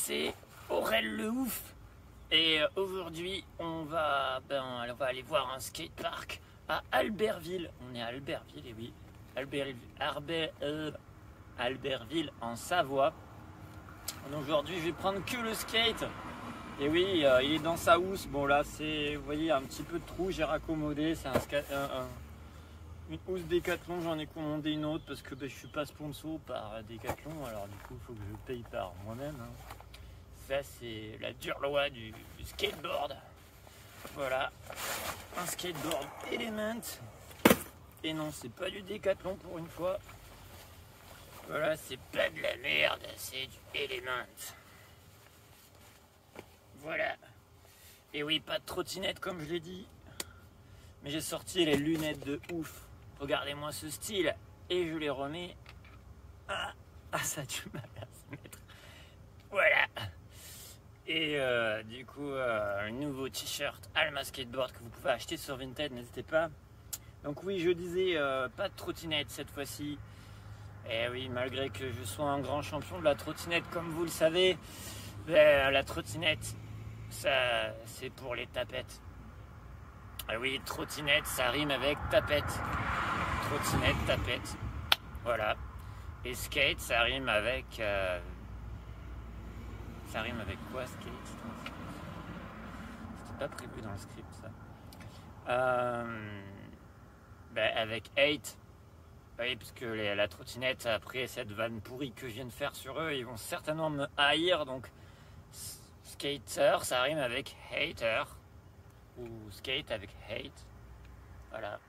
c'est Aurel le ouf. Et aujourd'hui, on va aller voir un skatepark à Albertville. On est à Albertville, et oui, Albertville en Savoie. Aujourd'hui, je vais prendre que le skate. Et oui, il est dans sa housse. Bon là, c'est, vous voyez, un petit peu de trou, j'ai raccommodé. C'est une housse Décathlon, j'en ai commandé une autre parce que je suis pas sponsor par Décathlon. Alors du coup, il faut que je paye par moi-même. Ça, c'est la dure loi du skateboard. Voilà, un skateboard Element. Et non, c'est pas du Décathlon pour une fois. Voilà, c'est pas de la merde, c'est du Element. Voilà. Et oui, pas de trottinette comme je l'ai dit. Mais j'ai sorti les lunettes de ouf. Regardez-moi ce style. Et je les remets. Ah, ça a du mal à se mettre. Voilà. Et du coup, un nouveau t-shirt Alma Skateboard que vous pouvez acheter sur Vinted, n'hésitez pas. Donc oui, je disais, pas de trottinette cette fois-ci. Et oui, malgré que je sois un grand champion de la trottinette, comme vous le savez, la trottinette, ça, c'est pour les tapettes. Ah oui, trottinette, ça rime avec tapette. Trottinette, tapette. Voilà. Et skate, ça rime avec... Ça rime avec quoi, skate? C'était pas prévu dans le script, ça. Avec hate. Oui, parce que la trottinette, après cette vanne pourrie que je viens de faire sur eux, ils vont certainement me haïr. Donc, skater, ça rime avec hater. Ou skate avec hate. Voilà.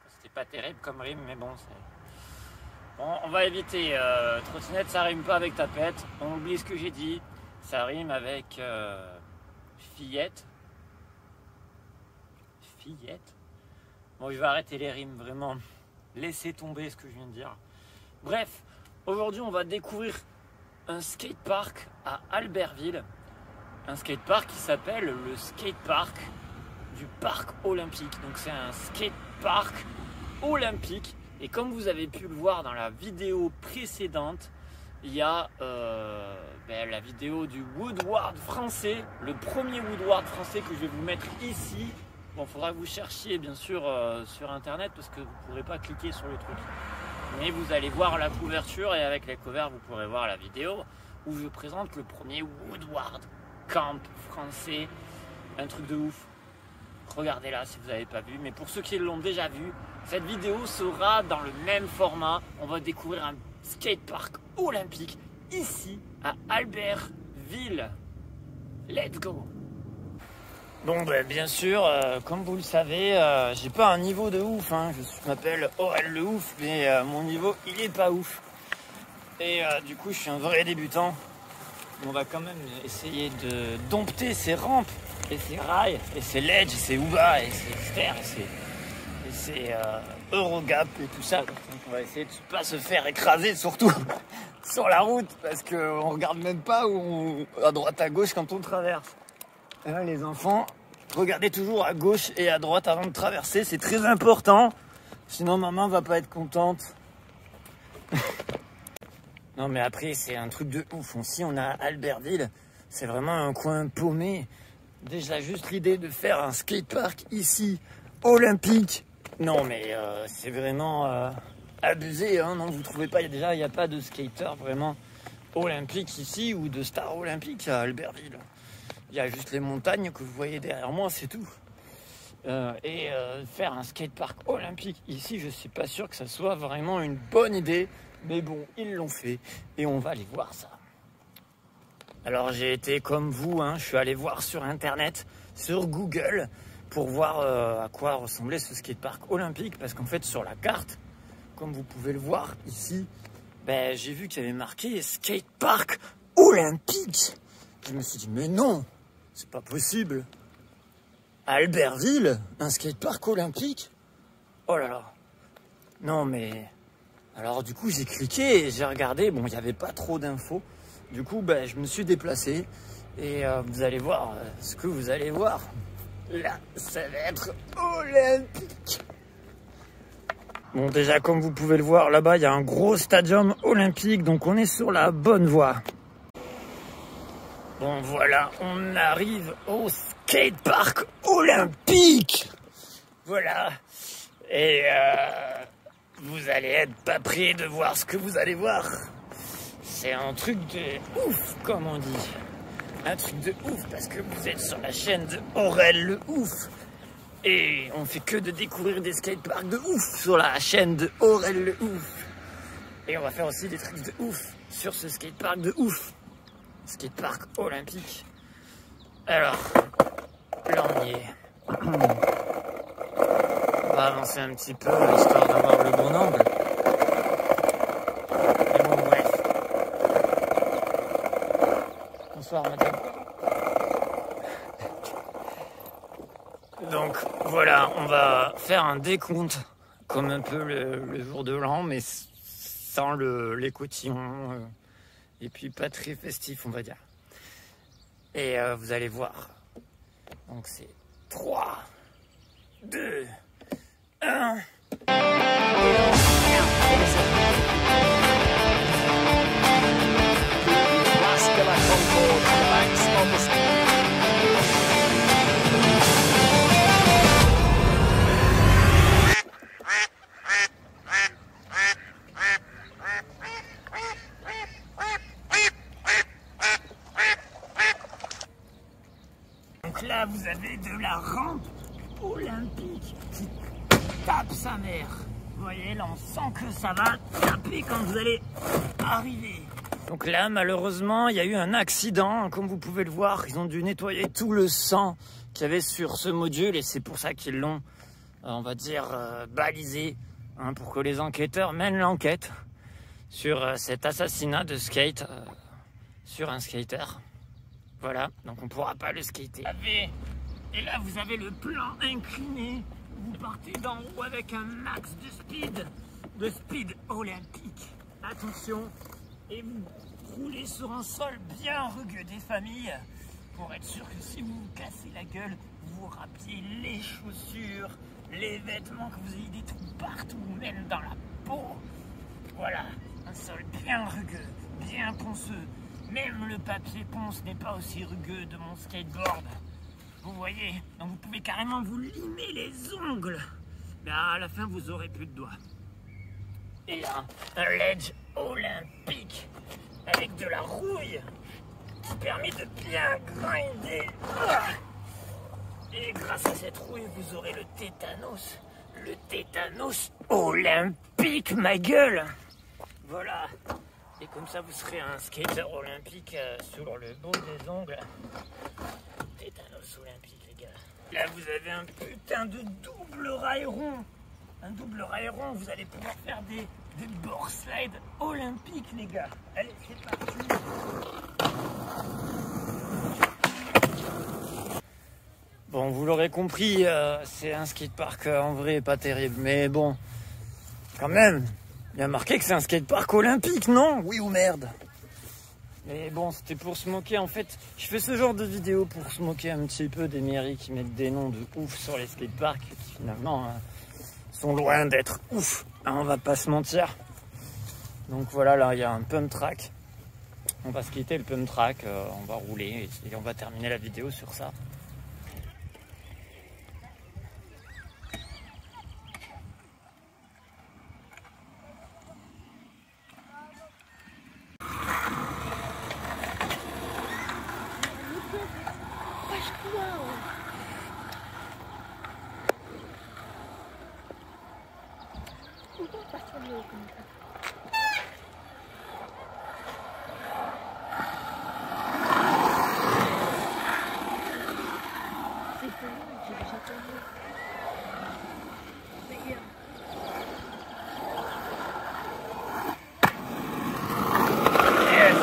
C'était pas terrible comme rime, mais bon, c'est... Bon, on va éviter. Trottinette, ça rime pas avec tapette. On oublie ce que j'ai dit. Ça rime avec fillette. Fillette. Bon, je vais arrêter les rimes, vraiment. Laissez tomber ce que je viens de dire. Bref, aujourd'hui, on va découvrir un skatepark à Albertville. Un skatepark qui s'appelle le skatepark du parc olympique. Donc c'est un skatepark olympique. Et comme vous avez pu le voir dans la vidéo précédente, il y a la vidéo du Woodward français, le premier Woodward français que je vais vous mettre ici. Bon, il faudra que vous cherchiez bien sûr sur internet parce que vous ne pourrez pas cliquer sur le truc. Mais vous allez voir la couverture et avec la cover vous pourrez voir la vidéo où je présente le premier Woodward Camp français. Un truc de ouf. Regardez là si vous n'avez pas vu. Mais pour ceux qui l'ont déjà vu, cette vidéo sera dans le même format. On va découvrir un skatepark olympique ici à Albertville. Let's go! Bon, bien sûr, comme vous le savez, j'ai pas un niveau de ouf. Je m'appelle Aurel le ouf, mais mon niveau il est pas ouf. Et du coup, je suis un vrai débutant. On va quand même essayer de dompter ces rampes et ces rails et ces ledges, et ces ouba et ces stairs et ces Eurogap et tout ça. Donc on va essayer de ne pas se faire écraser, surtout sur la route, parce qu'on regarde même pas à droite à gauche quand on traverse. Et là, les enfants, regardez toujours à gauche et à droite avant de traverser, c'est très important. Sinon maman va pas être contente. Non mais après c'est un truc de ouf. Si on a Albertville, c'est vraiment un coin paumé. Déjà juste l'idée de faire un skatepark ici, olympique. Non mais c'est vraiment abusé, non, vous trouvez pas, il n'y a pas de skater vraiment olympique ici ou de star olympique à Albertville. Il y a juste les montagnes que vous voyez derrière moi, c'est tout. Faire un skatepark olympique ici, je suis pas sûr que ça soit vraiment une bonne idée. Mais bon, ils l'ont fait et on va aller voir ça. Alors j'ai été comme vous, je suis allé voir sur internet, sur Google, pour voir à quoi ressemblait ce skatepark olympique. Parce qu'en fait sur la carte, comme vous pouvez le voir ici, j'ai vu qu'il y avait marqué skatepark olympique. Je me suis dit mais non, c'est pas possible. À Albertville, un skatepark olympique? Oh là là. Non mais... Alors du coup j'ai cliqué et j'ai regardé, bon il n'y avait pas trop d'infos. Du coup je me suis déplacé et vous allez voir ce que vous allez voir. Là ça va être olympique. Bon déjà comme vous pouvez le voir là-bas il y a un gros stadium olympique, donc on est sur la bonne voie. Bon voilà, on arrive au skatepark olympique. Voilà. Et vous allez être pas prêts de voir ce que vous allez voir. C'est un truc de ouf, comme on dit. Un truc de ouf, parce que vous êtes sur la chaîne de Aurel le ouf. Et on fait que de découvrir des skateparks de ouf sur la chaîne de Aurel le ouf. Et on va faire aussi des trucs de ouf sur ce skatepark de ouf. Skatepark olympique. Alors, là on y est. On va avancer un petit peu, histoire d'avoir le bon angle. Mais bon, bref. Bonsoir, madame. Donc, voilà, on va faire un décompte, comme un peu le jour de l'an, mais sans les cotillons, et puis pas très festif, on va dire. Et vous allez voir. Donc, c'est 3, 2, 1. Donc là, vous avez de la rampe olympique qui tape sa mère. Vous voyez, là, on sent que ça va taper quand vous allez arriver. Donc là, malheureusement, il y a eu un accident. Comme vous pouvez le voir, ils ont dû nettoyer tout le sang qu'il y avait sur ce module. Et c'est pour ça qu'ils l'ont, on va dire, balisé. Hein, pour que les enquêteurs mènent l'enquête sur cet assassinat de skate sur un skater. Voilà, donc on ne pourra pas le skater. Et là, vous avez le plan incliné. Vous partez d'en haut avec un max de speed olympique. Attention, et vous roulez sur un sol bien rugueux des familles pour être sûr que si vous vous cassez la gueule, vous râpiez les chaussures, les vêtements, que vous ayez des trous partout, même dans la peau. Voilà, un sol bien rugueux, bien ponceux. Même le papier ponce n'est pas aussi rugueux de mon skateboard. Vous voyez, donc vous pouvez carrément vous limer les ongles. Mais à la fin, vous aurez plus de doigts. Et là, un ledge olympique avec de la rouille qui permet de bien grinder. Et grâce à cette rouille, vous aurez le tétanos. Le tétanos olympique, ma gueule. Voilà. Et comme ça, vous serez un skater olympique sur le bout des ongles. Tétanos olympique, les gars. Là, vous avez un putain de double rail rond. Un double rail rond, vous allez pouvoir faire des board slides olympiques, les gars. Allez, c'est parti. Bon, vous l'aurez compris, c'est un skatepark en vrai pas terrible. Mais bon, quand même, il y a marqué que c'est un skatepark olympique, non? Oui ou merde? Mais bon, c'était pour se moquer. En fait, je fais ce genre de vidéo pour se moquer un petit peu des mairies qui mettent des noms de ouf sur les skateparks qui finalement sont loin d'être ouf. Hein, on va pas se mentir. Donc voilà, là il y a un pump track. On va skater le pump track, on va rouler et on va terminer la vidéo sur ça.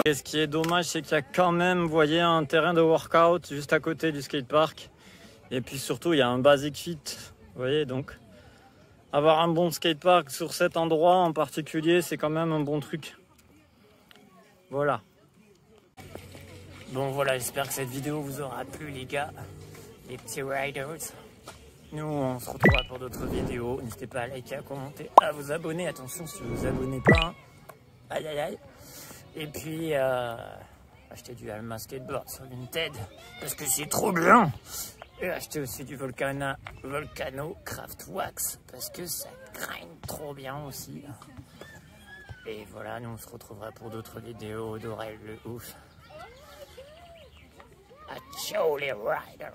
Et ce qui est dommage, c'est qu'il y a quand même, vous voyez, un terrain de workout juste à côté du skatepark. Et puis surtout, il y a un basic fit. Vous voyez, donc avoir un bon skatepark sur cet endroit en particulier, c'est quand même un bon truc. Voilà. Bon voilà, j'espère que cette vidéo vous aura plu, les gars, les petits riders. Nous, on se retrouvera pour d'autres vidéos. N'hésitez pas à liker, à commenter, à vous abonner. Attention, si vous vous abonnez pas, hein. Aïe aïe aïe. Et puis acheté du Alma Skateboard sur Vinted parce que c'est trop bien. Et acheté aussi du Volcano Craft Wax parce que ça grind trop bien aussi. Et voilà, nous on se retrouvera pour d'autres vidéos d'Aurel le ouf. Ciao les riders.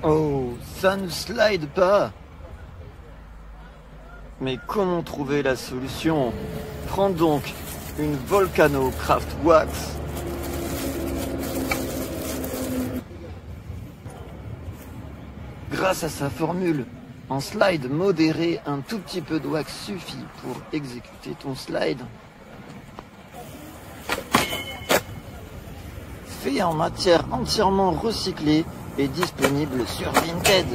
Oh, ça ne slide pas. Mais comment trouver la solution? Prends donc une Volcano Craft Wax. Grâce à sa formule, en slide modéré, un tout petit peu de wax suffit pour exécuter ton slide. Fait en matière entièrement recyclée et disponible sur Vinted.